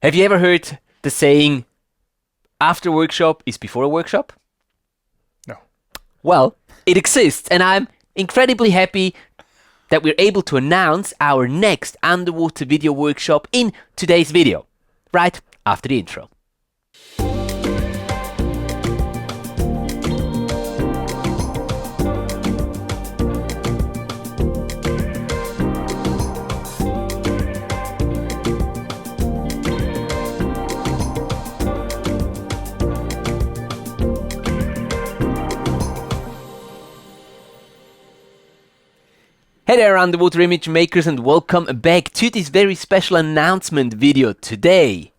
Have you ever heard the saying, after workshop is before a workshop? No. Well, it exists, and I'm incredibly happy that we're able to announce our next underwater video workshop in today's video, right after the intro. Hey there, underwater image makers, and welcome back to this very special announcement video today.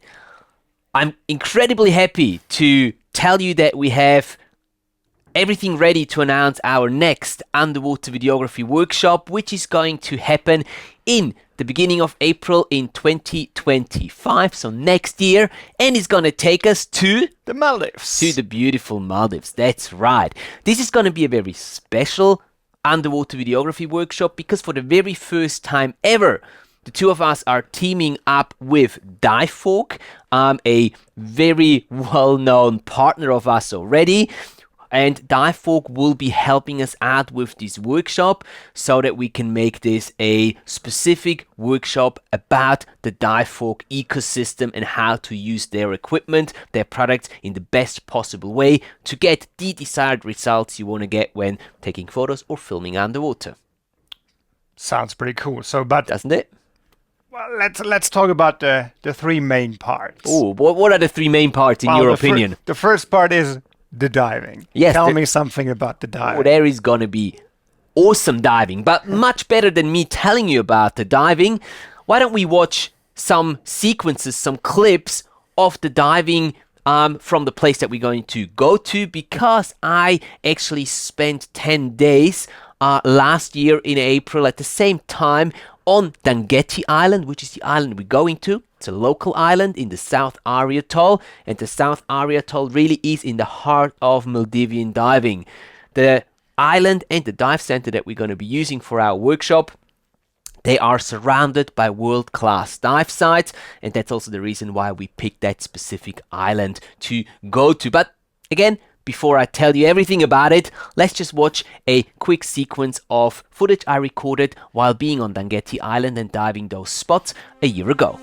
I'm incredibly happy to tell you that we have everything ready to announce our next underwater videography workshop, which is going to happen in the beginning of April in 2025, so next year, and it's going to take us to The Maldives. To the beautiful Maldives. That's right. This is going to be a very special underwater videography workshop because for the very first time ever, the two of us are teaming up with Divevolk, a very well-known partner of us already. And Divevolk will be helping us out with this workshop so that we can make this a specific workshop about the Divevolk ecosystem and how to use their equipment, their products in the best possible way to get the desired results you want to get when taking photos or filming underwater. Sounds pretty cool. So, but Doesn't it? well, let's talk about the three main parts. Oh, what are the three main parts in your opinion? The first part is the diving. Yes, Tell me something about the diving. Oh, there is gonna be awesome diving, but much better than me telling you about the diving. Why don't we watch some sequences, some clips of the diving from the place that we're going to go to, because I actually spent 10 days last year in April at the same time on Dangeti Island, which is the island we're going to. It's a local island in the South Ari Atoll, and the South Ari Atoll really is in the heart of Maldivian diving. The island and the dive center that we're going to be using for our workshop, they are surrounded by world-class dive sites, and that's also the reason why we picked that specific island to go to. But again, before I tell you everything about it, let's just watch a quick sequence of footage I recorded while being on Dangeti Island and diving those spots a year ago.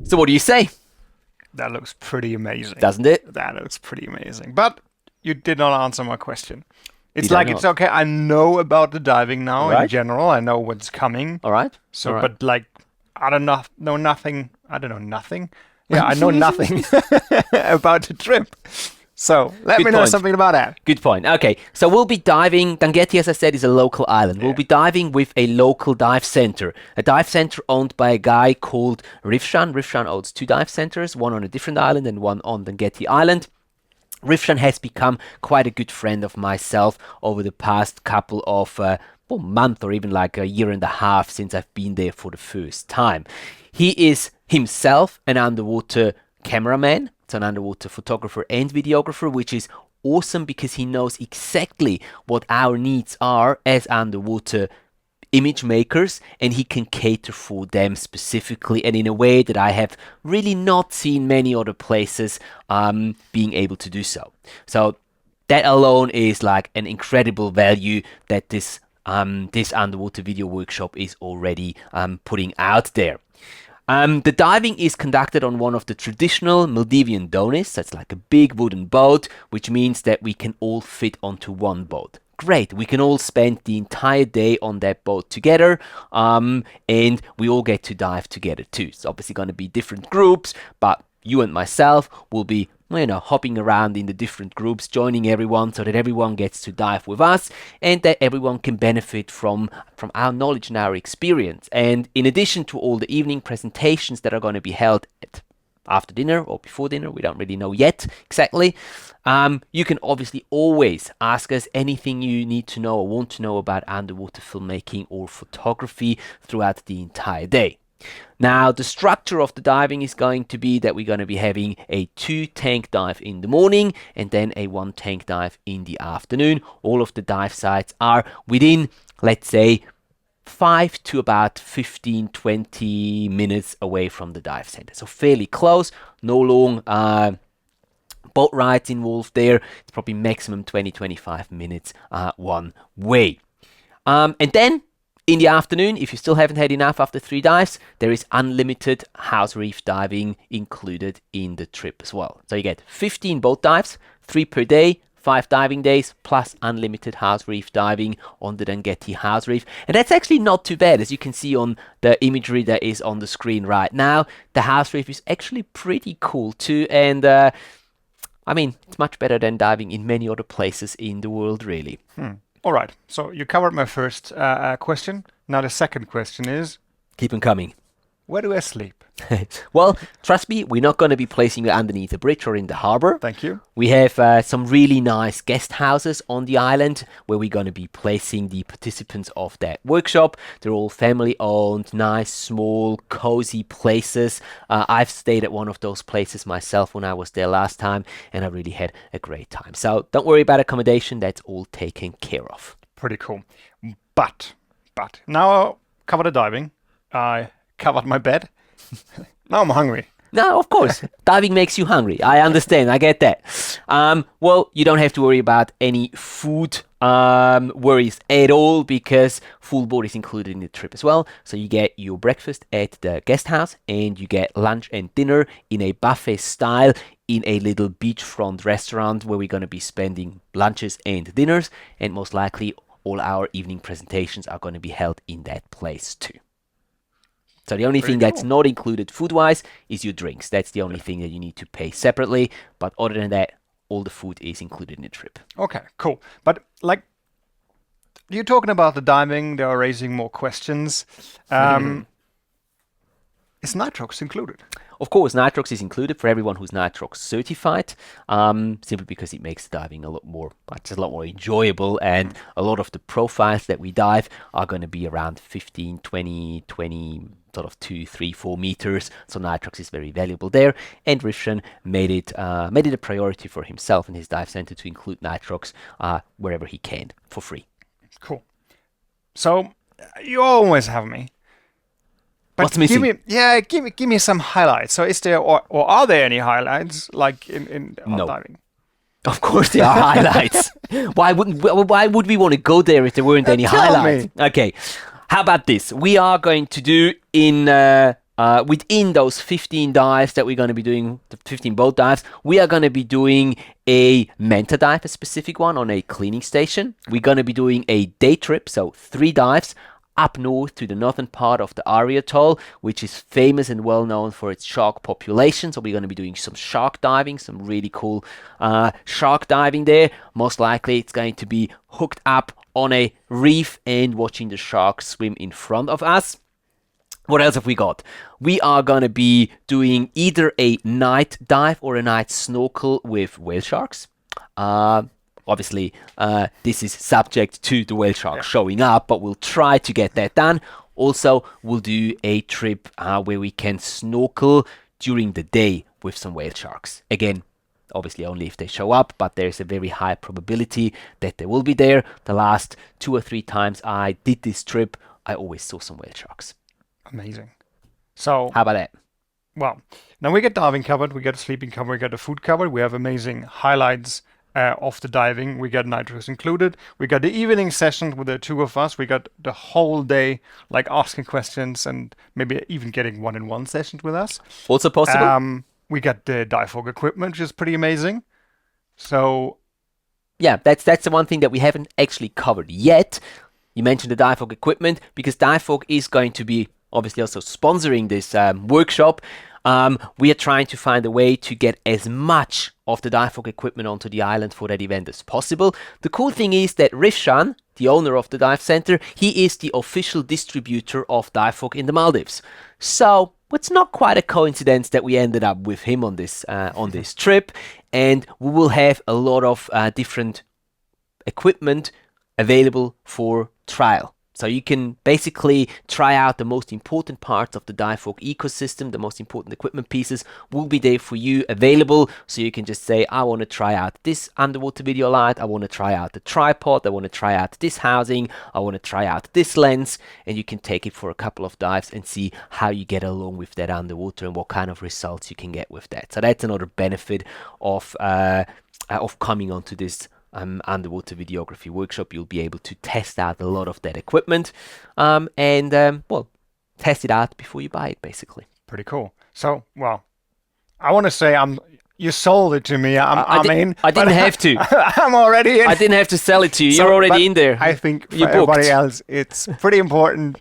So what do you say? That looks pretty amazing. Doesn't it? That looks pretty amazing. But you did not answer my question. It's Did I like, not? it's okay. I know about the diving now in Right. general. I know what's coming. All right. So, All right. but like, I don't know nothing. I don't know nothing. Yeah, I know nothing about the trip. So let Good me know point. something about that. Good point. Okay, so we'll be diving. Dangeti, as I said, is a local island. We'll be diving with a local dive center. A dive center owned by a guy called Rivshan. Rivshan owns 2 dive centers, one on a different island and one on Dangeti Island. Rivshan has become quite a good friend of myself over the past couple of month or even like a year and a half since I've been there for the first time. He is himself an underwater cameraman. It's an underwater photographer and videographer, which is awesome because he knows exactly what our needs are as underwater image makers, and he can cater for them specifically and in a way that I have really not seen many other places being able to do so. So that alone is like an incredible value that this underwater video workshop is already putting out there. The diving is conducted on one of the traditional Maldivian donis. That's like a big wooden boat, which means that we can all fit onto one boat. Great, we can all spend the entire day on that boat together, and we all get to dive together too. It's obviously going to be different groups, but you and myself will be, hopping around in the different groups, joining everyone so that everyone gets to dive with us and that everyone can benefit from our knowledge and our experience. And in addition to all the evening presentations that are going to be held after dinner or before dinner, we don't really know yet exactly. You can obviously always ask us anything you need to know or want to know about underwater filmmaking or photography throughout the entire day. Now, the structure of the diving is going to be that we're going to be having a 2-tank dive in the morning and then a 1-tank dive in the afternoon. All of the dive sites are within, let's say, 5 to about 15-20 minutes away from the dive center. So fairly close, no long boat rides involved there. It's probably maximum 20-25 minutes one way. And then in the afternoon, if you still haven't had enough after 3 dives, there is unlimited house reef diving included in the trip as well. So you get 15 boat dives, 3 per day, 5 diving days, plus unlimited house reef diving on the Dangeti house reef. And that's actually not too bad. As you can see on the imagery that is on the screen right now, the house reef is actually pretty cool too. And it's much better than diving in many other places in the world, really. All right. So you covered my first question. Now the second question is, Keep them coming. where do I sleep? Well, trust me, we're not going to be placing you underneath a bridge or in the harbor. Thank you. We have some really nice guest houses on the island where we're going to be placing the participants of that workshop. They're all family owned, nice, small, cozy places. I've stayed at one of those places myself when I was there last time, and I really had a great time. So don't worry about accommodation, that's all taken care of. Pretty cool. But now I covered the diving. I covered my bed. Now I'm hungry. No, of course. Diving makes you hungry. I understand. I get that. Well, you don't have to worry about any food worries at all because full board is included in the trip as well. So you get your breakfast at the guest house and you get lunch and dinner in a buffet style in a little beachfront restaurant where we're going to be spending lunches and dinners, and most likely all our evening presentations are going to be held in that place too. So the only thing that's not included food-wise is your drinks. That's the only thing that you need to pay separately. But other than that, all the food is included in the trip. Okay, cool. But like, you're talking about the diving, they are raising more questions. Is nitrox included? Of course, nitrox is included for everyone who's nitrox certified, simply because it makes diving a lot more enjoyable, and a lot of the profiles that we dive are going to be around 15, 20, sort of 2, 3, 4 meters. So nitrox is very valuable there, and Rivshan made it a priority for himself and his dive center to include nitrox wherever he can for free. Cool. So you always have me. But what's missing? Give me some highlights. So is there or are there any highlights like in No. diving? Of course there are highlights. Why would we want to go there if there weren't any Tell highlights? me. Okay. How about this? We are going to do within those 15 dives that we're going to be doing, the 15 boat dives, we are going to be doing a manta dive, a specific one on a cleaning station. We're going to be doing a day trip, so 3 dives up north to the northern part of the Ari Atoll, which is famous and well known for its shark population. So we're going to be doing some shark diving, some really cool shark diving there. Most likely it's going to be hooked up on a reef and watching the sharks swim in front of us. What else have we got? We are going to be doing either a night dive or a night snorkel with whale sharks. Obviously, this is subject to the whale shark showing up, but we'll try to get that done. Also, we'll do a trip where we can snorkel during the day with some whale sharks. Again, obviously only if they show up, but there's a very high probability that they will be there. The last 2 or 3 times I did this trip, I always saw some whale sharks. Amazing. So how about that? Well, now we get diving covered, we get sleeping covered, we get the food covered. We have amazing highlights of the diving. We got nitrous included. We got the evening session with the 2 of us. We got the whole day, like asking questions and maybe even getting 1-on-1 sessions with us. Also possible. We got the Divevolk equipment, which is pretty amazing. So yeah, that's the one thing that we haven't actually covered yet. You mentioned the Divevolk equipment, because Divevolk is going to be obviously also sponsoring this workshop. We are trying to find a way to get as much of the Divevolk equipment onto the island for that event as possible. The cool thing is that Rifshan, the owner of the dive center, he is the official distributor of Divevolk in the Maldives. So it's not quite a coincidence that we ended up with him on this trip, and we will have a lot of different equipment available for trial. So you can basically try out the most important parts of the Divevolk ecosystem. The most important equipment pieces will be there for you available. So you can just say, I want to try out this underwater video light. I want to try out the tripod. I want to try out this housing. I want to try out this lens. And you can take it for a couple of dives and see how you get along with that underwater and what kind of results you can get with that. So that's another benefit of coming onto this underwater videography workshop. You'll be able to test out a lot of that equipment and well, test it out before you buy it, basically. Pretty cool. So, well, I want to say you sold it to me. I didn't have to. I'm already in. I didn't have to sell it to you. You're already in there. I think for everybody else, it's pretty important.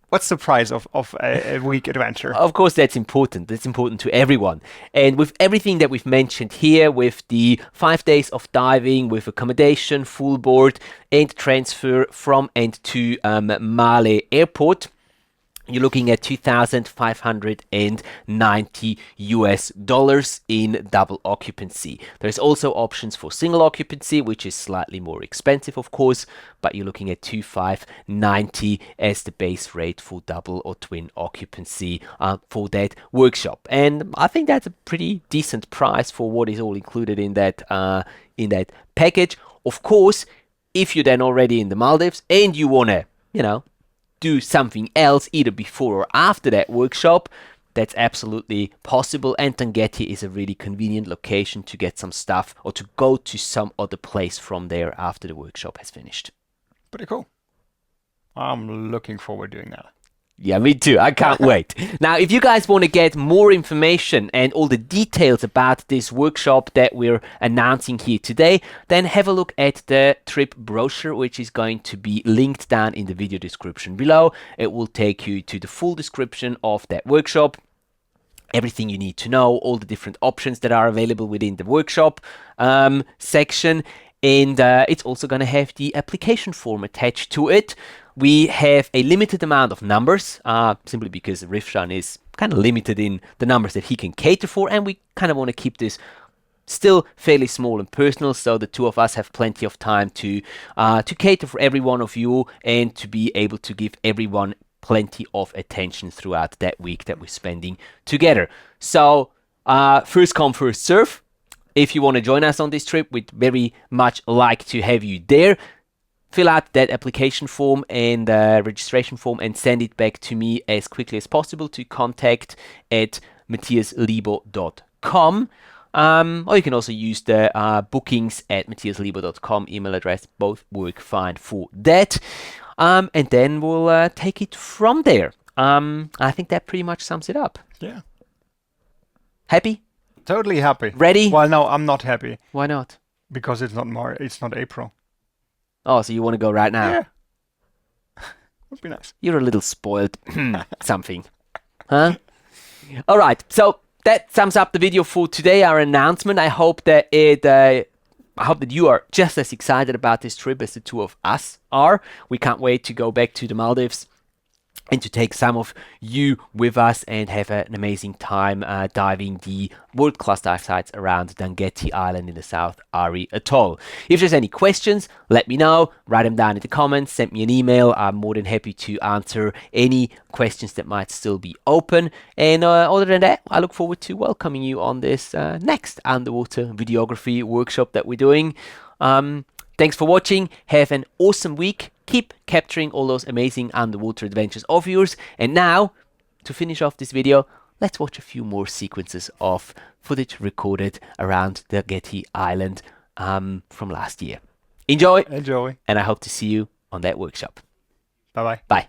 What's the price of a week adventure? Of course, that's important. That's important to everyone. And with everything that we've mentioned here, with the 5 days of diving, with accommodation, full board, and transfer from and to Male Airport, you're looking at $2,590 in double occupancy. There's also options for single occupancy, which is slightly more expensive, of course, but you're looking at $2,590 as the base rate for double or twin occupancy for that workshop. And I think that's a pretty decent price for what is all included in that package. Of course, if you're then already in the Maldives and you want to, do something else either before or after that workshop, that's absolutely possible. And Tangeti is a really convenient location to get some stuff or to go to some other place from there after the workshop has finished. Pretty cool. I'm looking forward to doing that. Yeah, me too. I can't wait. Now, if you guys want to get more information and all the details about this workshop that we're announcing here today, then have a look at the trip brochure, which is going to be linked down in the video description below. It will take you to the full description of that workshop. Everything you need to know, all the different options that are available within the workshop section. And it's also going to have the application form attached to it. We have a limited amount of numbers, simply because Rifshan is kind of limited in the numbers that he can cater for, and we kind of want to keep this still fairly small and personal, so the 2 of us have plenty of time to cater for every one of you and to be able to give everyone plenty of attention throughout that week that we're spending together. So first come, first serve. If you want to join us on this trip, we'd very much like to have you there. Fill out that application form and registration form and send it back to me as quickly as possible to contact@matthiaslebo.com. Or you can also use the bookings@matthiaslebo.com email address. Both work fine for that. And then we'll take it from there. I think that pretty much sums it up. Yeah. Happy? Totally happy. Ready? Well, no, I'm not happy. Why not? Because it's not April. Oh, so you want to go right now? Yeah. Would be nice. You're a little spoiled something. Huh? All right. So that sums up the video for today, our announcement. I hope that you are just as excited about this trip as the two of us are. We can't wait to go back to the Maldives and to take some of you with us and have an amazing time diving the world-class dive sites around Dangeti Island in the South Ari Atoll. If there's any questions, let me know. Write them down in the comments. Send me an email. I'm more than happy to answer any questions that might still be open. And other than that, I look forward to welcoming you on this next underwater videography workshop that we're doing. Thanks for watching. Have an awesome week. Keep capturing all those amazing underwater adventures of yours. And now, to finish off this video, let's watch a few more sequences of footage recorded around the Dangeti Island from last year. Enjoy! Enjoy. And I hope to see you on that workshop. Bye-bye. Bye.